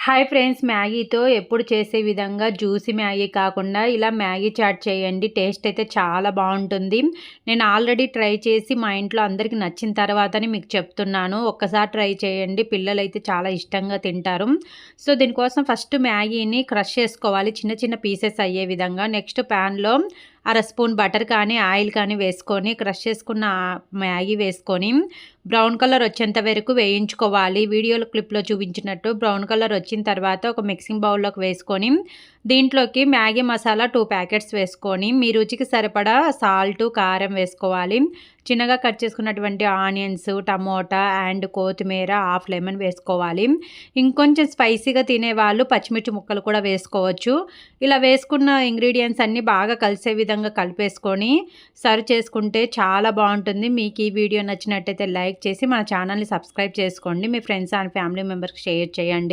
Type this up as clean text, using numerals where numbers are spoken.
Hi friends, మ్యాగీతో ఎప్పుడు చేసే విధంగా జ్యూసీ మ్యాగీ కాకుండా ఇలా మ్యాగీ చాట్ చేయండి. టేస్ట్ అయితే చాలా బాగుంటుంది. నేను ఆల్రెడీ ట్రై చేసి మా ఇంట్లో అందరికీ నచ్చిన తర్వాతనే మీకు చెప్తున్నాను. ఒక్కసారి ట్రై చేయండి, పిల్లలైతే చాలా ఇష్టంగా తింటారు. సో దీనికోసం ఫస్ట్ మ్యాగీని క్రష్ చేసుకోవాలి, చిన్న చిన్న పీసెస్ అయ్యే విధంగా. నెక్స్ట్ ప్యాన్లో అర స్పూన్ బటర్ కానీ ఆయిల్ కానీ వేసుకొని క్రష్ చేసుకున్న మ్యాగీ వేసుకొని బ్రౌన్ కలర్ వచ్చేంత వరకు వేయించుకోవాలి. వీడియోలో క్లిప్లో చూపించినట్టు బ్రౌన్ కలర్ వచ్చిన తర్వాత ఒక మిక్సింగ్ బౌల్లోకి వేసుకొని దీంట్లోకి మ్యాగీ మసాలా 2 ప్యాకెట్స్ వేసుకొని మీ రుచికి సరిపడా సాల్ట్, కారం వేసుకోవాలి. చిన్నగా కట్ చేసుకున్నటువంటి ఆనియన్స్, టమోటా అండ్ కొత్తిమీర, హాఫ్ లెమన్ వేసుకోవాలి. ఇంకొంచెం స్పైసీగా తినేవాళ్ళు పచ్చిమిర్చి ముక్కలు కూడా వేసుకోవచ్చు. ఇలా వేసుకున్న ఇంగ్రీడియంట్స్ అన్నీ బాగా కలిసే విధంగా కలిపేసుకొని సర్వ్ చేసుకుంటే చాలా బాగుంటుంది. మీకు ఈ వీడియో నచ్చినట్టయితే లైక్ చేసి మన ఛానల్ని సబ్స్క్రైబ్ చేసుకోండి. మీ ఫ్రెండ్స్ అండ్ ఫ్యామిలీ మెంబర్స్కి షేర్ చేయండి.